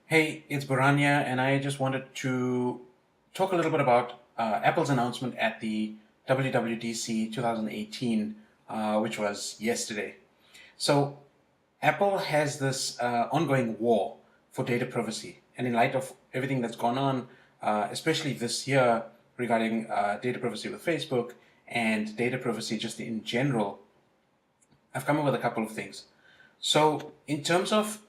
Hey, it's Baranya, and I just wanted to talk a little bit about Apple's announcement at the WWDC 2018, which was yesterday. So, Apple has this ongoing war for data privacy, and in light of everything that's gone on, especially this year regarding data privacy with Facebook and data privacy just in general, I've come up with a couple of things. So, in terms of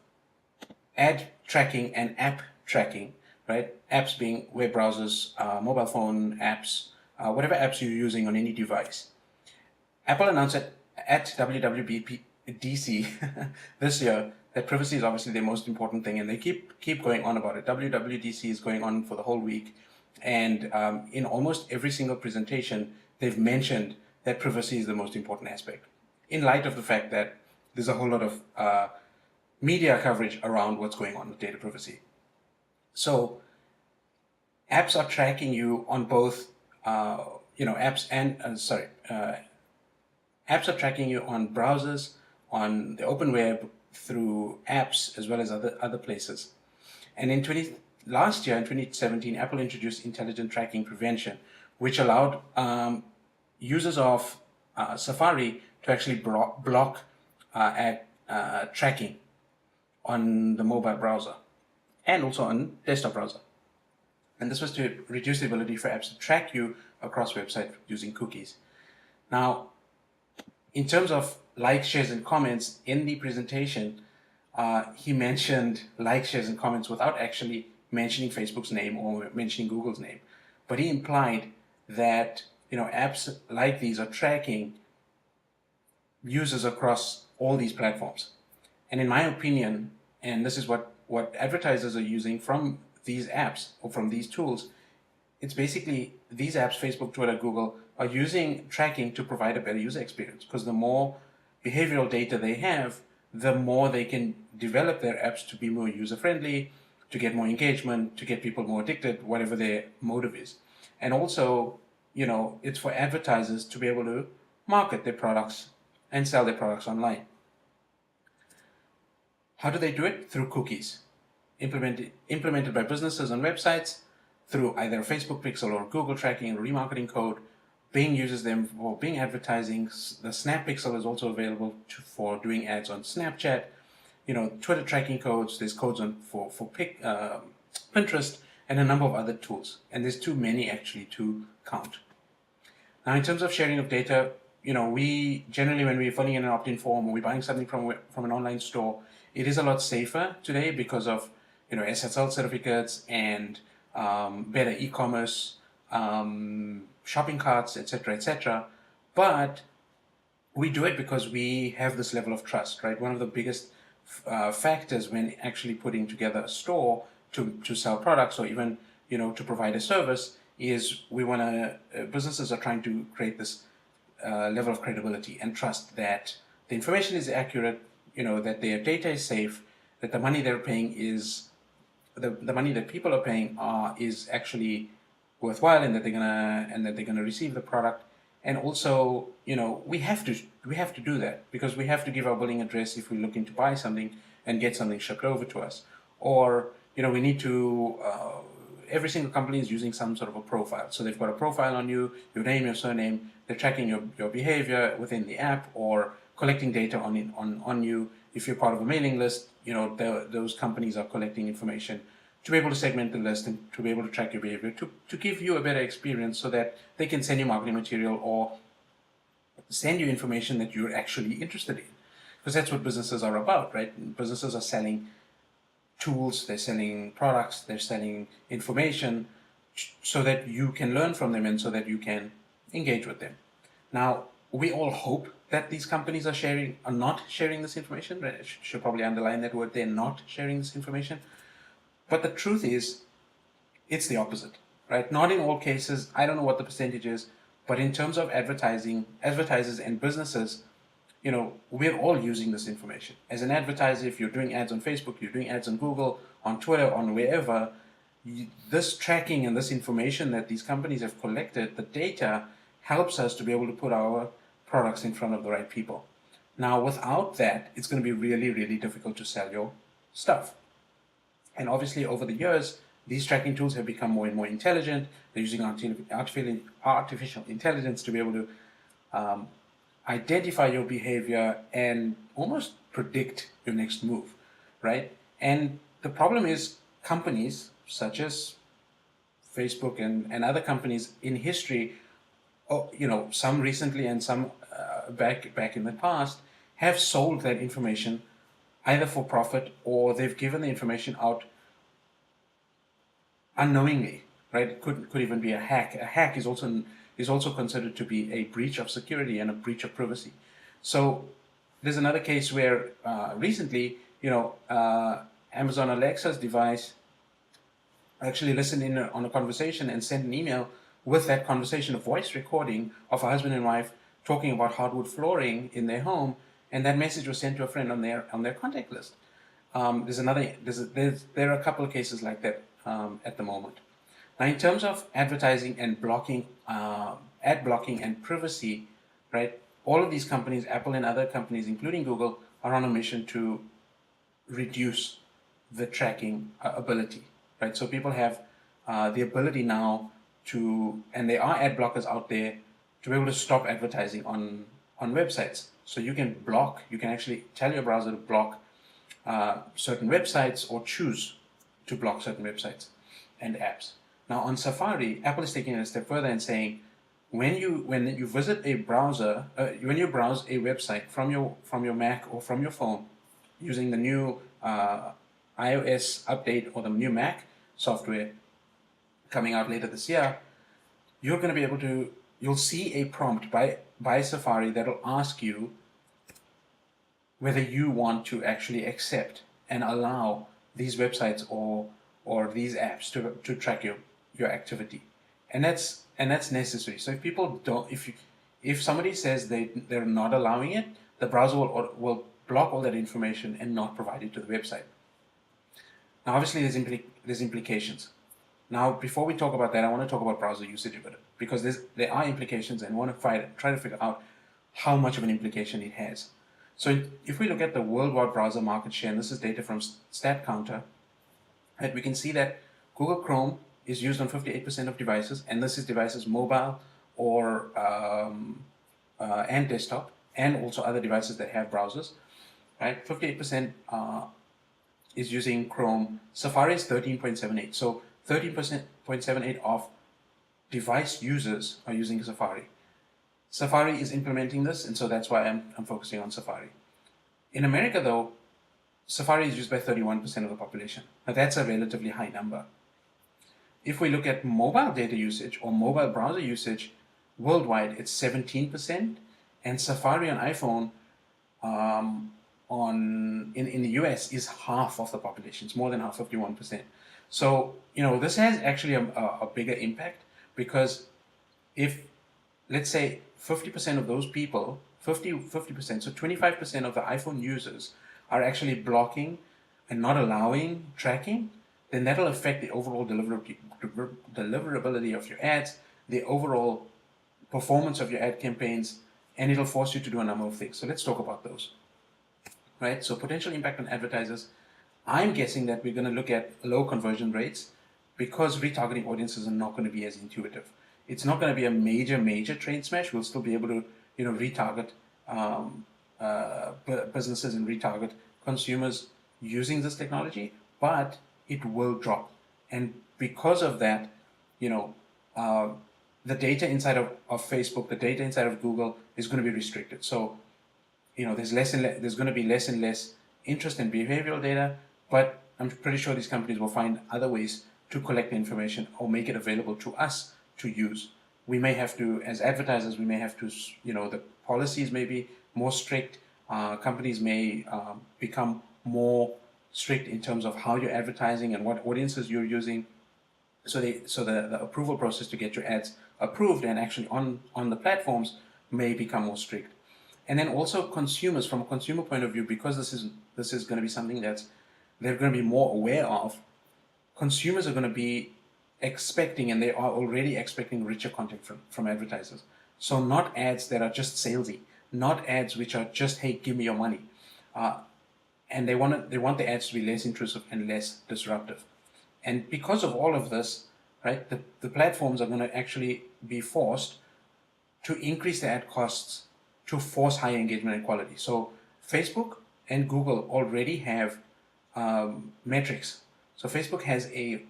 ad tracking and app tracking, right? Apps being web browsers, mobile phone apps, whatever apps you're using on any device. Apple announced at WWDC this year that privacy is obviously the most important thing, and they keep going on about it. WWDC is going on for the whole week, and in almost every single presentation, they've mentioned that privacy is the most important aspect. In light of the fact that there's a whole lot of media coverage around what's going on with data privacy. So apps are tracking you on both, apps are tracking you on browsers, on the open web, through apps, as well as other places. And last year, in 2017, Apple introduced intelligent tracking prevention, which allowed users of Safari to actually block ad tracking on the mobile browser and also on desktop browser. And this was to reduce the ability for apps to track you across website using cookies. Now, in terms of likes, shares, and comments in the presentation, he mentioned likes, shares, and comments without actually mentioning Facebook's name or mentioning Google's name. But he implied that apps like these are tracking users across all these platforms. And in my opinion, and this is what advertisers are using from these apps or from these tools, it's basically these apps, Facebook, Twitter, Google, are using tracking to provide a better user experience, because the more behavioral data they have, the more they can develop their apps to be more user-friendly, to get more engagement, to get people more addicted, whatever their motive is. And also, it's for advertisers to be able to market their products and sell their products online. How do they do it? Through cookies, implemented by businesses on websites, through either Facebook Pixel or Google tracking and remarketing code. Bing uses them for Bing advertising. The Snap Pixel is also available for doing ads on Snapchat. Twitter tracking codes. There's codes for Pinterest and a number of other tools. And there's too many actually to count. Now, in terms of sharing of data, we generally, when we're filling in an opt-in form or we're buying something from an online store, it is a lot safer today because of SSL certificates and better e-commerce, shopping carts, etc., etc. But we do it because we have this level of trust, right? One of the biggest factors when actually putting together a store to sell products or even to provide a service is businesses are trying to create this level of credibility and trust that the information is accurate, that their data is safe, that the money they're paying is the money that people are paying is actually worthwhile, and that they're gonna receive the product. And also, we have to do that because we have to give our billing address if we're looking to buy something and get something shipped over to us, or we need to. Every single company is using some sort of a profile, so they've got a profile on you, your name, your surname. They're tracking your behavior within the app or collecting data on you. If you're part of a mailing list, those companies are collecting information to be able to segment the list and to be able to track your behavior, to give you a better experience so that they can send you marketing material or send you information that you're actually interested in. Because that's what businesses are about, right? Businesses are selling tools, they're selling products, they're selling information so that you can learn from them and so that you can engage with them. Now, we all hope that these companies are not sharing this information. Right? I should probably underline that word. They're not sharing this information. But the truth is, it's the opposite, right? Not in all cases. I don't know what the percentage is, but in terms of advertisers and businesses, we're all using this information. As an advertiser, if you're doing ads on Facebook, you're doing ads on Google, on Twitter, on wherever, this tracking and this information that these companies have collected, the data, helps us to be able to put our products in front of the right people. Now, without that, it's going to be really, really difficult to sell your stuff. And obviously, over the years, these tracking tools have become more and more intelligent. They're using artificial intelligence to be able to identify your behavior and almost predict your next move, right? And the problem is companies such as Facebook and other companies in history, some recently and some back in the past, have sold that information either for profit or they've given the information out unknowingly, right? It could even be a hack. A hack is also considered to be a breach of security and a breach of privacy. So there's another case where recently, Amazon Alexa's device actually listened in on a conversation and sent an email with that conversation, a voice recording of a husband and wife talking about hardwood flooring in their home, and that message was sent to a friend on their contact list. There are a couple of cases like that at the moment. Now, in terms of advertising and blocking, ad blocking and privacy, right? All of these companies, Apple and other companies, including Google, are on a mission to reduce the tracking ability, right? So people have the ability now and there are ad blockers out there to be able to stop advertising on websites. So you can actually tell your browser to block certain websites or choose to block certain websites and apps. Now on Safari, Apple is taking it a step further and saying, when you visit a browser, when you browse a website from your Mac or from your phone using the new iOS update or the new Mac software coming out later this year, you'll see a prompt by Safari that will ask you whether you want to actually accept and allow these websites or these apps to track your activity, and that's necessary. So if people don't, if somebody says they're not allowing it, the browser will block all that information and not provide it to the website. Now, obviously, there's implications. Now, before we talk about that, I want to talk about browser usage a bit, because there are implications, and I want to try to figure out how much of an implication it has. So if we look at the worldwide browser market share, and this is data from StatCounter, right, we can see that Google Chrome is used on 58% of devices, and this is devices mobile or and desktop, and also other devices that have browsers, right? 58% is using Chrome. Safari is 13.78. So 13.78 of device users are using Safari. Safari is implementing this, and so that's why I'm focusing on Safari. In America, though, Safari is used by 31% of the population. Now that's a relatively high number. If we look at mobile data usage or mobile browser usage worldwide, it's 17%, and Safari on iPhone in the US is half of the population. It's more than half, 51%. So this has actually a bigger impact, because if, let's say, 50% of those people, 50%, so 25% of the iPhone users are actually blocking and not allowing tracking, then that'll affect the overall deliverability of your ads, the overall performance of your ad campaigns, and it'll force you to do a number of things. So let's talk about those. Right? So potential impact on advertisers. I'm guessing that we're going to look at low conversion rates, because retargeting audiences are not going to be as intuitive. It's not going to be a major train smash. We'll still be able to retarget businesses and retarget consumers using this technology, but it will drop. And because of that, the data inside of Facebook, the data inside of Google is going to be restricted. So there's going to be less and less interest in behavioral data, but I'm pretty sure these companies will find other ways to collect the information or make it available to us to use. We may have to, as advertisers, the policies may be more strict. Companies may become more strict in terms of how you're advertising and what audiences you're using. So the approval process to get your ads approved and actually on the platforms may become more strict. And then also consumers, from a consumer point of view, because this is going to be something that they're going to be more aware of, consumers are going to be expecting, and they are already expecting, richer content from advertisers. So not ads that are just salesy, not ads which are just, hey, give me your money. and they want the ads to be less intrusive and less disruptive. And because of all of this, right, the platforms are going to actually be forced to increase the ad costs to force higher engagement and quality. So Facebook and Google already have metrics. So Facebook has a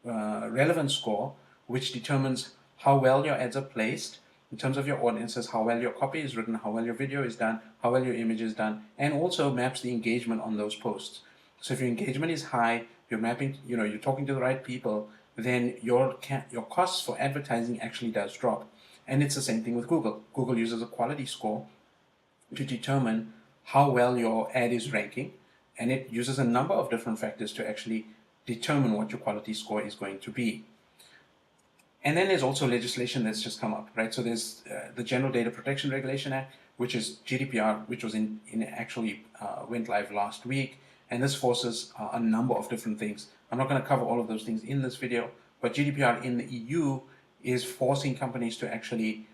relevance score which determines how well your ads are placed in terms of your audiences, how well your copy is written, how well your video is done, how well your image is done, and also maps the engagement on those posts. So if your engagement is high, you're mapping, you're talking to the right people, then your costs for advertising actually does drop. And it's the same thing with Google. Google uses a quality score to determine how well your ad is ranking, and it uses a number of different factors to actually determine what your quality score is going to be. And then there's also legislation that's just come up, right? So there's the General Data Protection Regulation Act, which is GDPR, which was actually went live last week, and this forces a number of different things. I'm not going to cover all of those things in this video, but GDPR in the EU is forcing companies to actually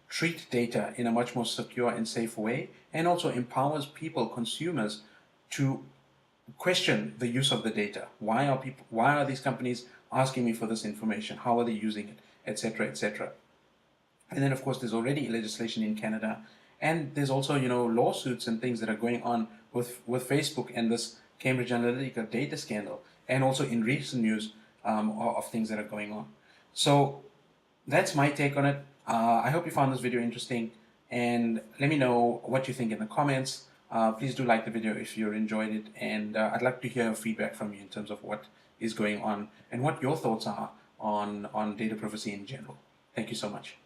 treat data in a much more secure and safe way, and also empowers people, consumers, to question the use of the data. Why are these companies asking me for this information? How are they using it, etc., etc. And then of course there's already legislation in Canada, and there's also lawsuits and things that are going on with Facebook and this Cambridge Analytica data scandal, and also in recent news of things that are going on. So that's my take on it. I hope you found this video interesting, and let me know what you think in the comments. Please do like the video if you enjoyed it, and I'd like to hear feedback from you in terms of what is going on and what your thoughts are on data privacy in general. Thank you so much.